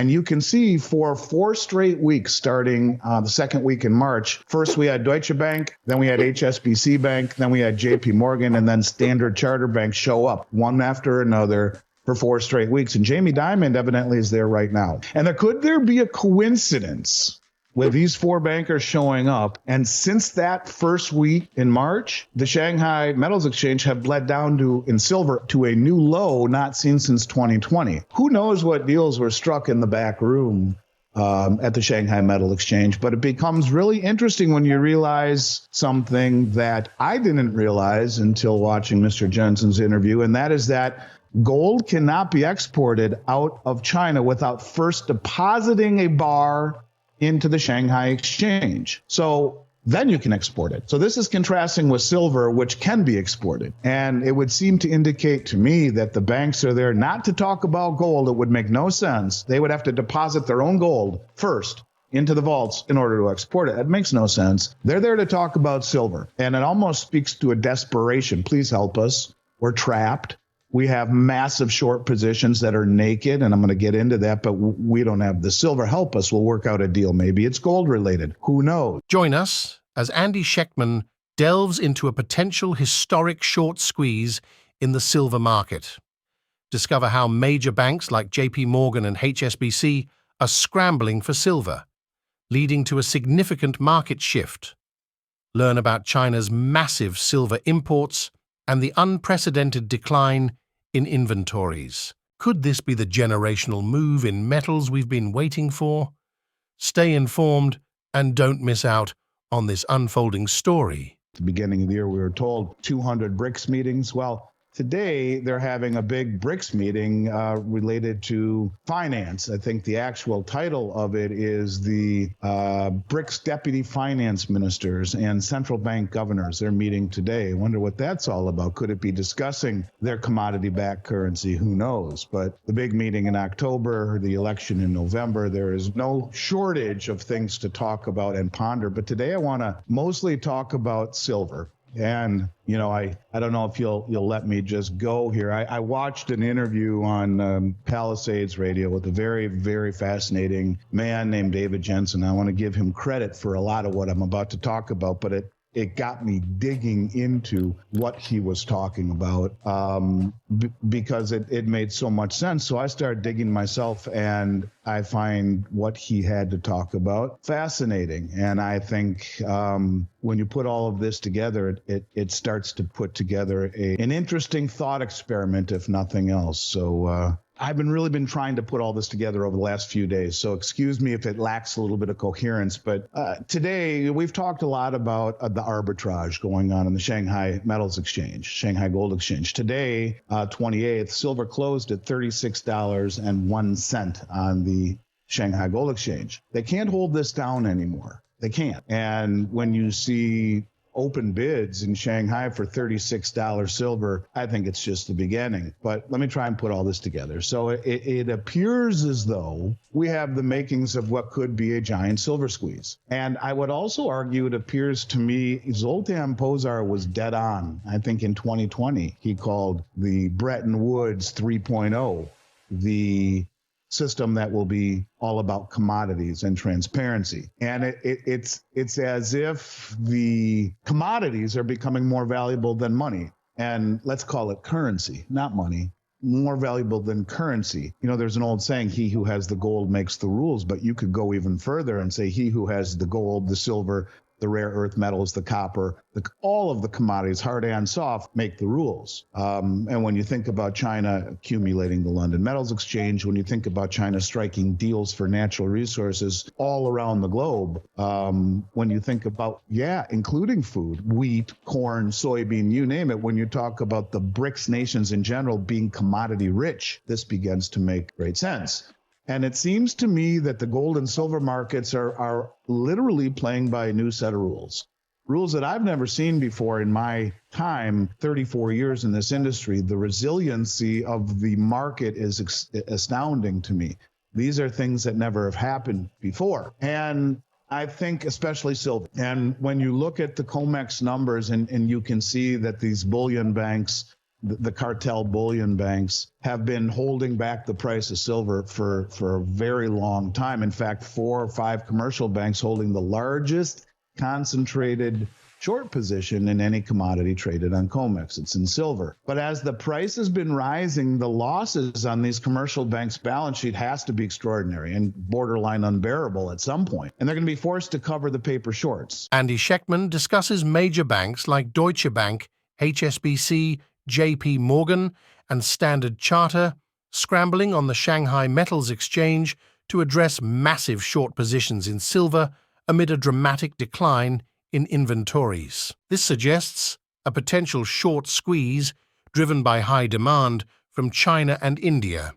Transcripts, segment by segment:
And you can see for 4 straight weeks, starting the second week in March, first we had Deutsche Bank, then we had HSBC Bank, then we had JP Morgan, and then Standard Chartered Bank show up one after another for 4 straight weeks. And Jamie Dimon evidently is there right now. And could there be a coincidence with these 4 bankers showing up? And since that first week in March, the Shanghai Metals Exchange have bled down in silver to a new low not seen since 2020. Who knows what deals were struck in the back room at the Shanghai Metal Exchange? But it becomes really interesting when you realize something that I didn't realize until watching Mr. Jensen's interview, and that is that gold cannot be exported out of China without first depositing a bar into the Shanghai Exchange. So then you can export it. So this is contrasting with silver, which can be exported. And it would seem to indicate to me that the banks are there not to talk about gold. It would make no sense. They would have to deposit their own gold first into the vaults in order to export it. It makes no sense. They're there to talk about silver. And it almost speaks to a desperation. Please help us. We're trapped. We have massive short positions that are naked, and I'm going to get into that, but we don't have the silver. Help us. We'll work out a deal. Maybe it's gold related. Who knows? Join us as Andy Schectman delves into a potential historic short squeeze in the silver market. Discover how major banks like JP Morgan and HSBC are scrambling for silver, leading to a significant market shift. Learn about China's massive silver imports and the unprecedented decline in inventories. Could this be the generational move in metals we've been waiting for? Stay informed and don't miss out on this unfolding story. At the beginning of the year, we were told 200 BRICS meetings. Well, today they're having a big BRICS meeting related to finance. I think the actual title of it is the BRICS Deputy Finance Ministers and Central Bank Governors. They're meeting today. I wonder what that's all about. Could it be discussing their commodity-backed currency? Who knows? But the big meeting in October, the election in November, there is no shortage of things to talk about and ponder. But today I want to mostly talk about silver. And, you know, I don't know if you'll let me just go here. I watched an interview on Palisades Radio with a very, very fascinating man named David Jensen. I want to give him credit for a lot of what I'm about to talk about, but it got me digging into what he was talking about because it made so much sense. So I started digging myself, and I find what he had to talk about fascinating. And I think when you put all of this together, it starts to put together an interesting thought experiment, if nothing else. So I've really been trying to put all this together over the last few days, so excuse me if it lacks a little bit of coherence. But today, we've talked a lot about the arbitrage going on in the Shanghai Metals Exchange, Shanghai Gold Exchange. Today, 28th, silver closed at $36.01 on the Shanghai Gold Exchange. They can't hold this down anymore. They can't. And when you see open bids in Shanghai for $36 silver, I think it's just the beginning. But let me try and put all this together. So it appears as though we have the makings of what could be a giant silver squeeze. And I would also argue it appears to me Zoltan Pozsar was dead on. I think in 2020, he called the Bretton Woods 3.0 the system that will be all about commodities and transparency. And it's as if the commodities are becoming more valuable than money. And let's call it currency, not money, more valuable than currency. You know, there's an old saying, he who has the gold makes the rules, but you could go even further and say he who has the gold, the silver, the rare earth metals, the copper, all of the commodities, hard and soft, make the rules. And when you think about China accumulating the London Metals Exchange, when you think about China striking deals for natural resources all around the globe, when you think about, including food, wheat, corn, soybean, you name it, when you talk about the BRICS nations in general being commodity rich, this begins to make great sense. And it seems to me that the gold and silver markets are literally playing by a new set of rules that I've never seen before in my time, 34 years in this industry. The resiliency of the market is astounding to me. These are things that never have happened before. And I think especially silver. And when you look at the COMEX numbers and you can see that these bullion banks the cartel bullion banks have been holding back the price of silver for a very long time. In fact, 4 or 5 commercial banks holding the largest concentrated short position in any commodity traded on COMEX. It's in silver. But as the price has been rising, the losses on these commercial banks' balance sheet has to be extraordinary and borderline unbearable at some point. And they're going to be forced to cover the paper shorts. Andy Schectman discusses major banks like Deutsche Bank, HSBC, JP Morgan, and Standard Chartered scrambling on the Shanghai Metals Exchange to address massive short positions in silver amid a dramatic decline in inventories. This suggests a potential short squeeze driven by high demand from China and India,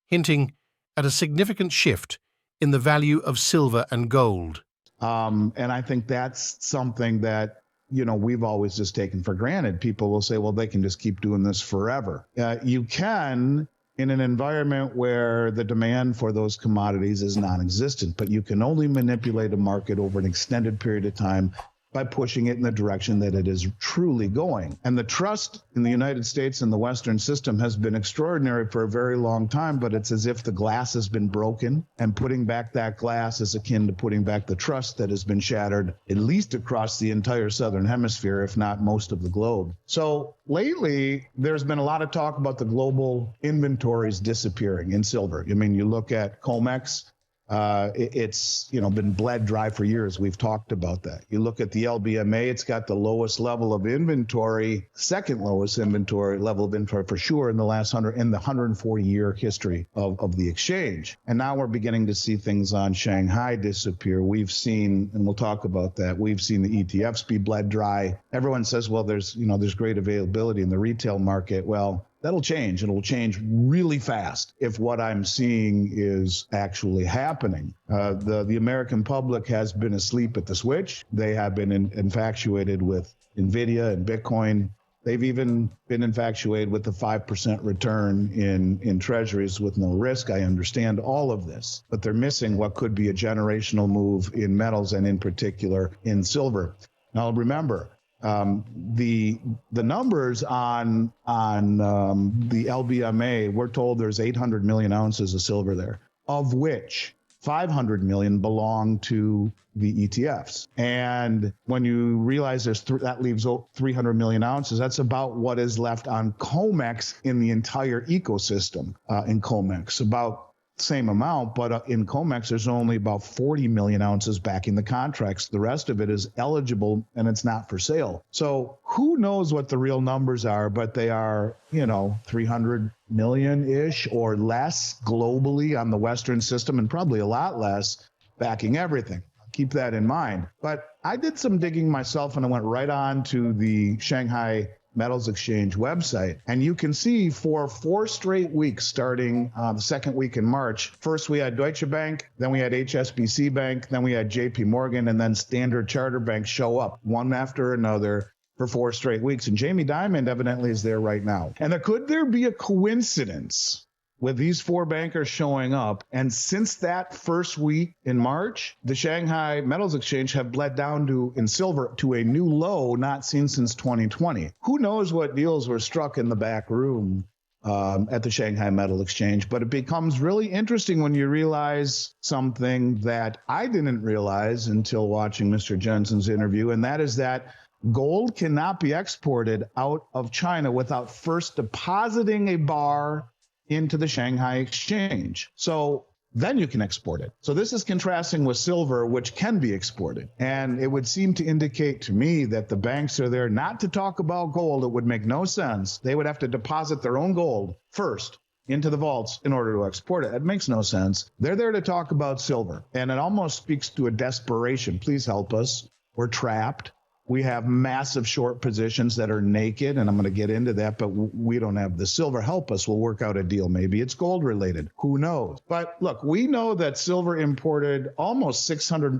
hinting at a significant shift in the value of silver and gold. And I think that's something that, we've always just taken for granted. People will say, well, they can just keep doing this forever. You can in an environment where the demand for those commodities is non-existent, but you can only manipulate a market over an extended period of time by pushing it in the direction that it is truly going. And the trust in the United States and the Western system has been extraordinary for a very long time, but it's as if the glass has been broken, and putting back that glass is akin to putting back the trust that has been shattered, at least across the entire Southern Hemisphere, if not most of the globe. So lately, there's been a lot of talk about the global inventories disappearing in silver. I mean, you look at COMEX, it's been bled dry for years. We've talked about that. You look at the LBMA, it's got the lowest level of inventory, second lowest level of inventory for sure in the 140-year history of the exchange. And now we're beginning to see things on Shanghai disappear. We've seen, and we'll talk about that, we've seen the ETFs be bled dry. Everyone says, well, there's great availability in the retail market. Well, that'll change. It'll change really fast if what I'm seeing is actually happening. The American public has been asleep at the switch. They have been infatuated with NVIDIA and Bitcoin. They've even been infatuated with the 5% return in treasuries with no risk. I understand all of this, but they're missing what could be a generational move in metals and in particular in silver. Now, remember, the numbers on the LBMA, we're told there's 800 million ounces of silver there, of which 500 million belong to the ETFs. And when you realize that leaves 300 million ounces, that's about what is left on COMEX in the entire ecosystem in COMEX. About same amount, but in COMEX, there's only about 40 million ounces backing the contracts. The rest of it is eligible and it's not for sale. So who knows what the real numbers are, but they are, 300 million-ish or less globally on the Western system, and probably a lot less backing everything. Keep that in mind. But I did some digging myself, and I went right on to the Shanghai Metals Exchange website, and you can see for 4 straight weeks starting the second week in March, first we had Deutsche Bank, then we had HSBC Bank, then we had JP Morgan, and then Standard Chartered Bank show up one after another for 4 straight weeks. And Jamie Dimon evidently is there right now. And could there be a coincidence with these 4 bankers showing up? And since that first week in March, the Shanghai Metals Exchange have bled down in silver to a new low not seen since 2020. Who knows what deals were struck in the back room at the Shanghai Metal Exchange? But it becomes really interesting when you realize something that I didn't realize until watching Mr. Jensen's interview, and that is that gold cannot be exported out of China without first depositing a bar into the Shanghai Exchange. So then you can export it. So this is contrasting with silver, which can be exported. And it would seem to indicate to me that the banks are there not to talk about gold. It would make no sense. They would have to deposit their own gold first into the vaults in order to export it. It makes no sense. They're there to talk about silver. And it almost speaks to a desperation. Please help us. We're trapped. We have massive short positions that are naked, and I'm going to get into that, but we don't have the silver. Help us. We'll work out a deal. Maybe it's gold related. Who knows? But look, we know that silver imported almost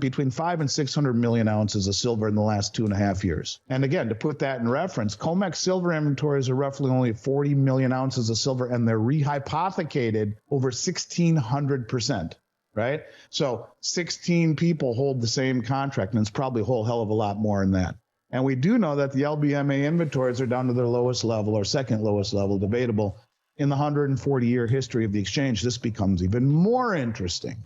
between 5 and 600 million ounces of silver in the last 2.5 years. And again, to put that in reference, COMEX silver inventories are roughly only 40 million ounces of silver, and they're rehypothecated over 1,600%. Right? So 16 people hold the same contract, and it's probably a whole hell of a lot more than that. And we do know that the LBMA inventories are down to their lowest level or second lowest level, debatable, in the 140-year history of the exchange. This becomes even more interesting.